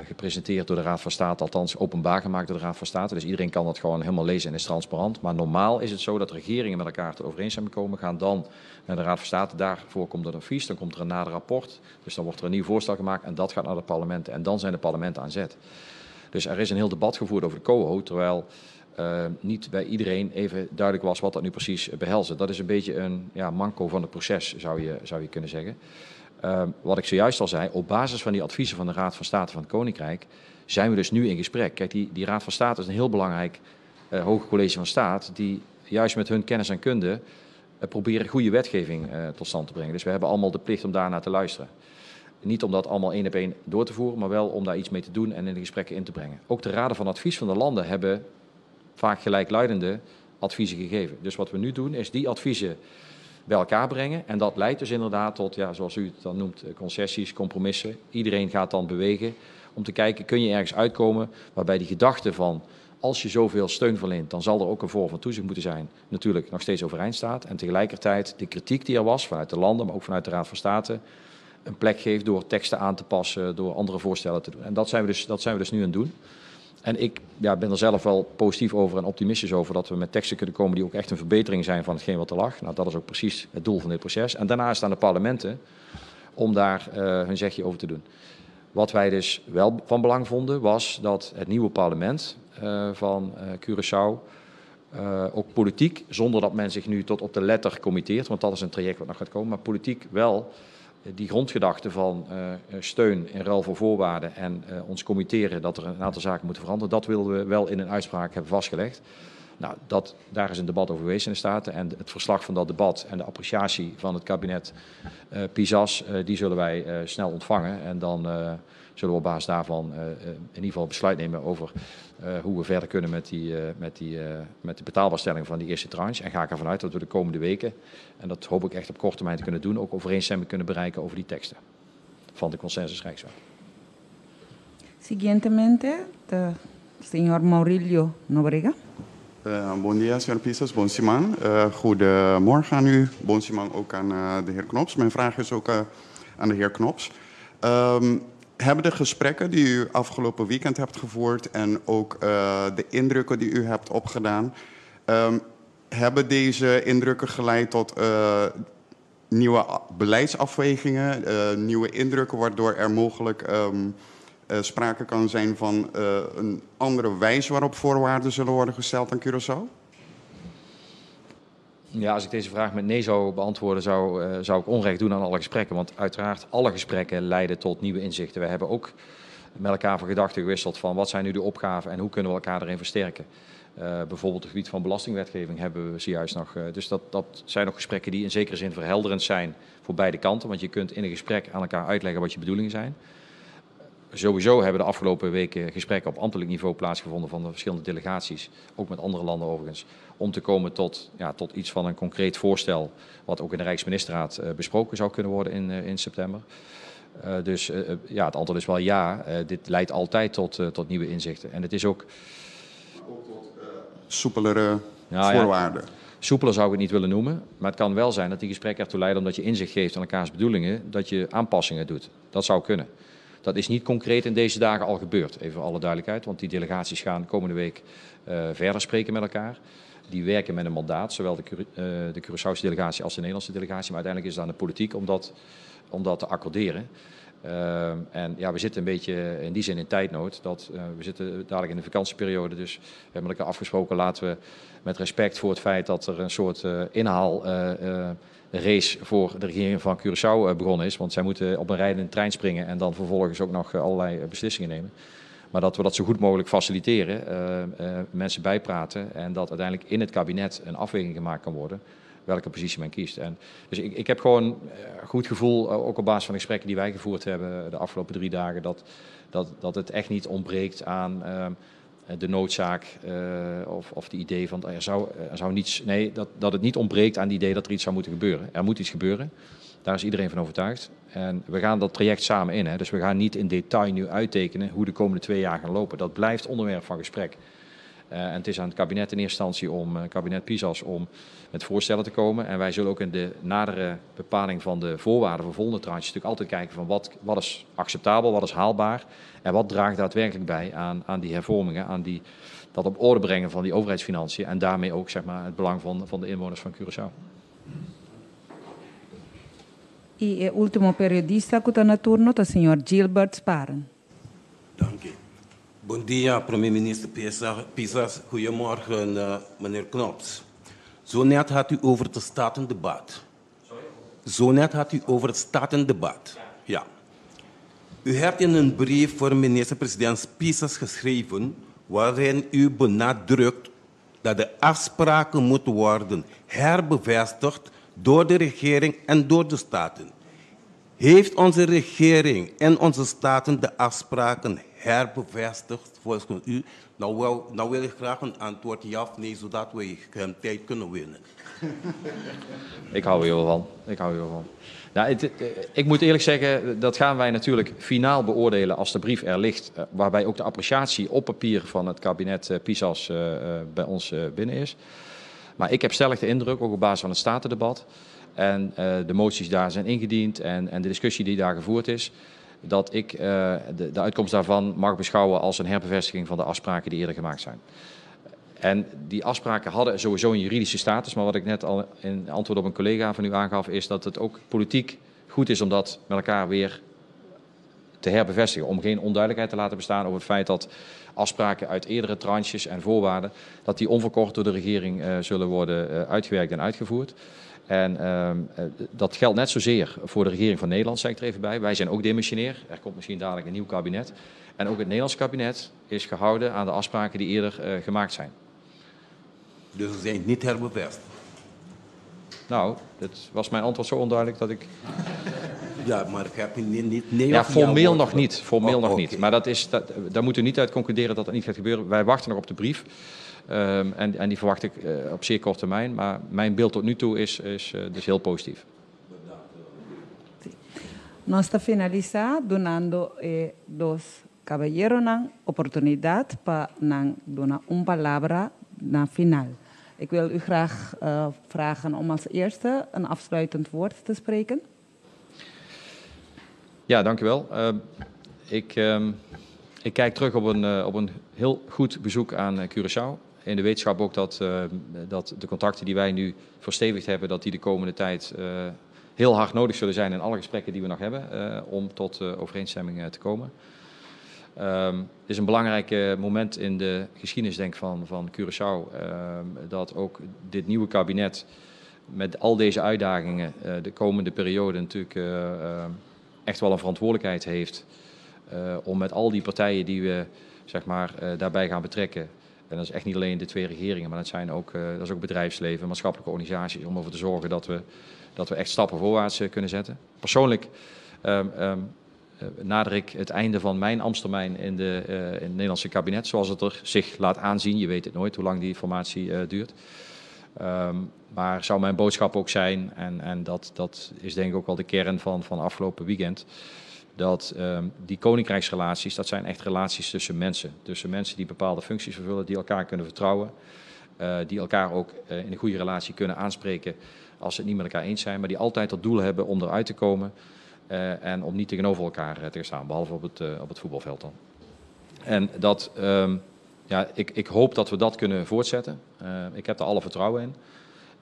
gepresenteerd door de Raad van State, althans openbaar gemaakt door de Raad van State. Dus iedereen kan dat gewoon helemaal lezen en is transparant. Maar normaal is het zo dat regeringen met elkaar tot overeenstemming komen, gaan dan naar de Raad van State. Daarvoor komt er een advies, dan komt er een nader rapport. Dus dan wordt er een nieuw voorstel gemaakt en dat gaat naar de parlementen. En dan zijn de parlementen aan zet. Dus er is een heel debat gevoerd over de Coho, terwijl niet bij iedereen even duidelijk was wat dat nu precies behelsde. Dat is een beetje een manco van het proces, zou je kunnen zeggen. Wat ik zojuist al zei, op basis van die adviezen van de Raad van State van het Koninkrijk zijn we dus nu in gesprek. Kijk, die Raad van State is een heel belangrijk hoger college van staat die juist met hun kennis en kunde proberen goede wetgeving tot stand te brengen. Dus we hebben allemaal de plicht om daarnaar te luisteren. Niet om dat allemaal één op één door te voeren, maar wel om daar iets mee te doen en in de gesprekken in te brengen. Ook de raden van advies van de landen hebben vaak gelijkluidende adviezen gegeven. Dus wat we nu doen is die adviezen bij elkaar brengen. En dat leidt dus inderdaad tot, zoals u het dan noemt, concessies, compromissen. Iedereen gaat dan bewegen om te kijken, kun je ergens uitkomen waarbij die gedachte van, als je zoveel steun verleent, dan zal er ook een vorm van toezicht moeten zijn, natuurlijk nog steeds overeind staat. En tegelijkertijd de kritiek die er was vanuit de landen, maar ook vanuit de Raad van State, een plek geeft door teksten aan te passen, door andere voorstellen te doen. En dat zijn we dus nu aan het doen. En ik ben er zelf wel positief over en optimistisch over dat we met teksten kunnen komen die ook echt een verbetering zijn van hetgeen wat er lag. Nou, dat is ook precies het doel van dit proces. En daarna is het aan de parlementen om daar hun zegje over te doen. Wat wij dus wel van belang vonden was dat het nieuwe parlement van Curaçao ook politiek, zonder dat men zich nu tot op de letter committeert, want dat is een traject wat nog gaat komen, maar politiek wel die grondgedachte van steun in ruil voor voorwaarden en ons committeren dat er een aantal zaken moeten veranderen, dat wilden we wel in een uitspraak hebben vastgelegd. Nou, daar is een debat over geweest in de Staten en het verslag van dat debat en de appreciatie van het kabinet Pisas, die zullen wij snel ontvangen en dan zullen we op basis daarvan in ieder geval besluit nemen over hoe we verder kunnen met de betaalbaarstelling van die eerste tranche. En ga ik ervan uit dat we de komende weken, en dat hoop ik echt op korte termijn te kunnen doen, ook overeenstemming kunnen bereiken over die teksten van de consensus Rijkswet. Siguientemente, de señor Maurilio Nobrega. Bon dia, senhor Pisas, bon Simon. Goedemorgen aan u, bon Simon, ook aan de heer Knops. Mijn vraag is ook aan de heer Knops. Hebben de gesprekken die u afgelopen weekend hebt gevoerd en ook de indrukken die u hebt opgedaan, hebben deze indrukken geleid tot nieuwe beleidsafwegingen, nieuwe indrukken waardoor er mogelijk sprake kan zijn van een andere wijze waarop voorwaarden zullen worden gesteld aan Curaçao? Ja, als ik deze vraag met nee zou beantwoorden, zou ik onrecht doen aan alle gesprekken. Want uiteraard, alle gesprekken leiden tot nieuwe inzichten. We hebben ook met elkaar van gedachten gewisseld van wat zijn nu de opgaven en hoe kunnen we elkaar erin versterken. Bijvoorbeeld op het gebied van belastingwetgeving hebben we zojuist nog. Dus dat zijn nog gesprekken die in zekere zin verhelderend zijn voor beide kanten. Want je kunt in een gesprek aan elkaar uitleggen wat je bedoelingen zijn. Sowieso hebben de afgelopen weken gesprekken op ambtelijk niveau plaatsgevonden van de verschillende delegaties, ook met andere landen overigens, om te komen tot iets van een concreet voorstel wat ook in de Rijksministerraad besproken zou kunnen worden in september. Dus het antwoord is wel ja, dit leidt altijd tot nieuwe inzichten. En het is ook tot soepelere voorwaarden. Ja, soepeler zou ik het niet willen noemen, maar het kan wel zijn dat die gesprekken ertoe leiden, omdat je inzicht geeft aan elkaars bedoelingen, dat je aanpassingen doet. Dat zou kunnen. Dat is niet concreet in deze dagen al gebeurd, even voor alle duidelijkheid. Want die delegaties gaan komende week verder spreken met elkaar. Die werken met een mandaat, zowel de Curaçaose delegatie als de Nederlandse delegatie. Maar uiteindelijk is het aan de politiek om dat te accorderen. En ja, we zitten een beetje in die zin in tijdnood. We zitten dadelijk in de vakantieperiode, dus we hebben met elkaar afgesproken, laten we met respect voor het feit dat er een soort inhaalrace voor de regering van Curaçao begonnen is. Want zij moeten op een rijdende trein springen en dan vervolgens ook nog allerlei beslissingen nemen. Maar dat we dat zo goed mogelijk faciliteren, mensen bijpraten en dat uiteindelijk in het kabinet een afweging gemaakt kan worden welke positie men kiest. Dus ik heb gewoon een goed gevoel, ook op basis van de gesprekken die wij gevoerd hebben de afgelopen 3 dagen, dat het echt niet ontbreekt aan de noodzaak of de idee van er zou niets. Nee, dat het niet ontbreekt aan het idee dat er iets zou moeten gebeuren. Er moet iets gebeuren. Daar is iedereen van overtuigd. En we gaan dat traject samen in. Hè. Dus we gaan niet in detail nu uittekenen hoe de komende 2 jaar gaan lopen. Dat blijft onderwerp van gesprek. En het is aan het kabinet in eerste instantie kabinet Pisas, om met voorstellen te komen. En wij zullen ook in de nadere bepaling van de voorwaarden voor volgende tranches natuurlijk altijd kijken van wat is acceptabel, wat is haalbaar en wat draagt daadwerkelijk bij aan die hervormingen, aan dat op orde brengen van die overheidsfinanciën en daarmee ook zeg maar, het belang van de inwoners van Curaçao. E el último periodista que está na turno é o senhor Gilbert Sparen. Dank u. Bom dia, premier-minister Pisas. Goedemorgen, meneer Knops. Zo net had u over het statendebat. Zo net had u over het statendebat. Ja. U hebt in een brief voor minister-president Pisas geschreven waarin u benadrukt dat de afspraken moeten worden herbevestigd door de regering en door de staten. Heeft onze regering en onze staten de afspraken herbevestigd volgens u? Nou wil ik graag een antwoord ja of nee, zodat we tijd kunnen winnen. Ik hou er wel van. Nou, ik moet eerlijk zeggen, dat gaan wij natuurlijk finaal beoordelen als de brief er ligt, waarbij ook de appreciatie op papier van het kabinet Pisas bij ons binnen is. Maar ik heb stellig de indruk, ook op basis van het statendebat en de moties daar zijn ingediend en de discussie die daar gevoerd is, dat ik de uitkomst daarvan mag beschouwen als een herbevestiging van de afspraken die eerder gemaakt zijn. En die afspraken hadden sowieso een juridische status, maar wat ik net al in antwoord op een collega van u aangaf, is dat het ook politiek goed is om dat met elkaar weer te herbevestigen. Om geen onduidelijkheid te laten bestaan over het feit dat afspraken uit eerdere tranches en voorwaarden, dat die onverkort door de regering zullen worden uitgewerkt en uitgevoerd. En dat geldt net zozeer voor de regering van Nederland, zeg ik er even bij. Wij zijn ook demissionair. Er komt misschien dadelijk een nieuw kabinet. En ook het Nederlands kabinet is gehouden aan de afspraken die eerder gemaakt zijn. Dus ze zijn niet herbevestigd? Nou, dat was mijn antwoord zo onduidelijk dat ik... Ja, maar ik heb niet... Nee, ja, formeel nog niet. Formeel nog niet. Maar daar moeten we niet uit concluderen dat dat niet gaat gebeuren. Wij wachten nog op de brief. En die verwacht ik op zeer korte termijn. Maar mijn beeld tot nu toe is dus heel positief. Nós está finalizar donando dos caballeros een oportunidad para donar palavra na final. Ik wil u graag vragen om als eerste een afsluitend woord te spreken. Ja, dank u wel. Ik kijk terug op een heel goed bezoek aan Curaçao. In de wetenschap ook dat de contacten die wij nu verstevigd hebben, dat die de komende tijd heel hard nodig zullen zijn in alle gesprekken die we nog hebben om tot overeenstemming te komen. Het is een belangrijk moment in de geschiedenis denk ik, van Curaçao dat ook dit nieuwe kabinet met al deze uitdagingen de komende periode natuurlijk echt wel een verantwoordelijkheid heeft om met al die partijen die we zeg maar, daarbij gaan betrekken. En dat is echt niet alleen de 2 regeringen, maar dat is ook bedrijfsleven, maatschappelijke organisaties, om ervoor te zorgen dat we echt stappen voorwaarts kunnen zetten. Persoonlijk nader ik het einde van mijn ambtstermijn in het Nederlandse kabinet, zoals het er zich laat aanzien. Je weet het nooit hoe lang die formatie duurt. Maar zou mijn boodschap ook zijn, en dat is denk ik ook wel de kern van afgelopen weekend, dat die koninkrijksrelaties, dat zijn echt relaties tussen mensen. Tussen mensen die bepaalde functies vervullen, die elkaar kunnen vertrouwen. Die elkaar ook in een goede relatie kunnen aanspreken als ze het niet met elkaar eens zijn. Maar die altijd tot doel hebben om eruit te komen en om niet tegenover elkaar te staan. Behalve op het voetbalveld dan. En dat, ik hoop dat we dat kunnen voortzetten. Ik heb er alle vertrouwen in.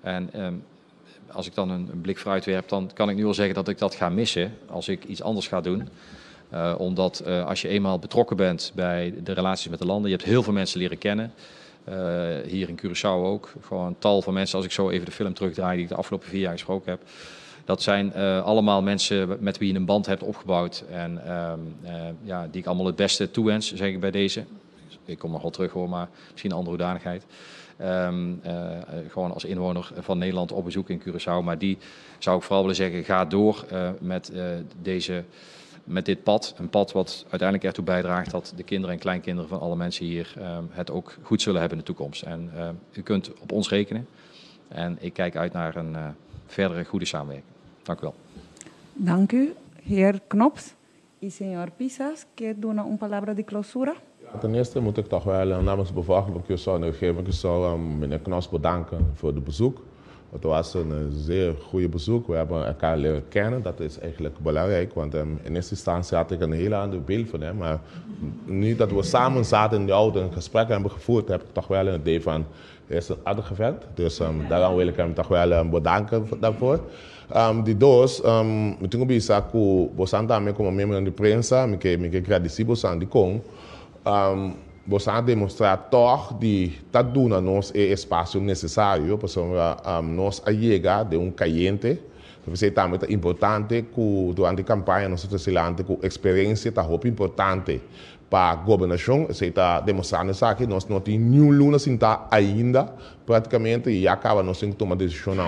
En als ik dan een blik vooruit werp, dan kan ik nu al zeggen dat ik dat ga missen als ik iets anders ga doen. Omdat als je eenmaal betrokken bent bij de relaties met de landen, je hebt heel veel mensen leren kennen. Hier in Curaçao ook. Gewoon een tal van mensen, als ik zo even de film terugdraai die ik de afgelopen 4 jaar gesproken heb. Dat zijn allemaal mensen met wie je een band hebt opgebouwd. En ja, die ik allemaal het beste toewens, zeg ik bij deze. Ik kom nog wel terug hoor, maar misschien een andere hoedanigheid. Gewoon als inwoner van Nederland op bezoek in Curaçao. Maar die zou ik vooral willen zeggen, ga door met dit pad. Een pad wat uiteindelijk ertoe bijdraagt dat de kinderen en kleinkinderen van alle mensen hier het ook goed zullen hebben in de toekomst. En u kunt op ons rekenen. En ik kijk uit naar een verdere goede samenwerking. Dank u wel. Dank u, heer Knops. Y señor Pisas, ¿quiere dar una palabra de clausura? Ja, ten eerste moet ik toch wel namens de bevolking van Curaçao en de regering Curaçao meneer Knops bedanken voor het bezoek. Het was een zeer goede bezoek. We hebben elkaar leren kennen. Dat is eigenlijk belangrijk, want in eerste instantie had ik een heel ander beeld van hem. Maar nu dat we samen zaten in de auto en gesprekken hebben gevoerd, heb ik toch wel een idee van, hij is een aardige vent. Dus daarom wil ik hem toch wel bedanken daarvoor. Die doos, ik denk bisa ku bosan também como membro de prensa, me agradeci bosan de com. Bosan demonstrar toch die dat doen a nós é espaço necessário para nós allega de cliente. Você também é importante que durante a campanha nós estamos com experiência tá muito importante para a governação. Você está demonstrando isso aqui, nós não temos nenhum luna sinta ainda praticamente e acaba nós temos que tomar decisão na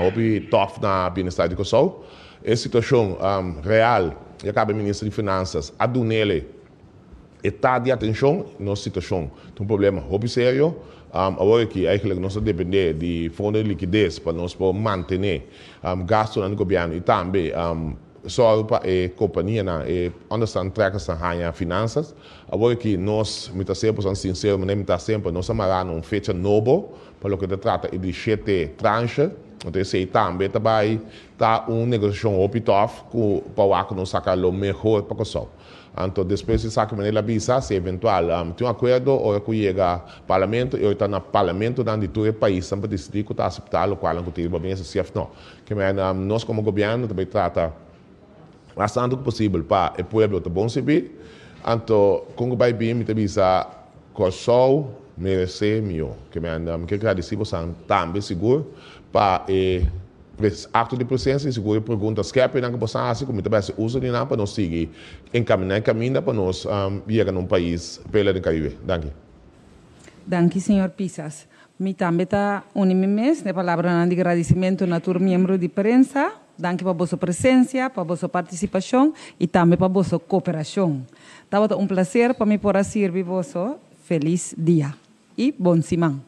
top na bem-estar de Curaçao. É situação real. E acaba o ministro de Finanças a do nele está de atenção nossa situação. Tem problema muito sério. Agora que eigenlijk nós depender de fundo de liquidez para nós manter gasto no governo e também só para a companhia e understand trekken zijn finanças. Agora que nós muitas sempre são sinceros, mas muitas sempre nós amarramos uma fecha nova para o que se trata de 7 tranches. Então se também também tá negociação opitof para que nós sacar o melhor para o então, depois de sacar maneira visa, se eventual tem acordo ou que chega ao parlamento e está no parlamento de todo o país para decidir que está aceitar o qual não tem bem esse chef não. Que nós como governo também trata bastante possível para o povo de bom servir. Então, como vai bem, me visa Curaçao merece melhor. Que me agradecer também seguro para acto de presença e seguro perguntas que apenas que possam fazer como também se usa de nada para nós seguir encaminhar caminho para nós chegar num país pela do Caribe. Danke. Danke, senhor Pisas. Me também está unimmes de palavra de agradecimento na turma membro de prensa. Danke para a vossa presença, para a vossa participação e também para a vossa cooperação. Estava um prazer para me poder servir vosso feliz dia e bom semana.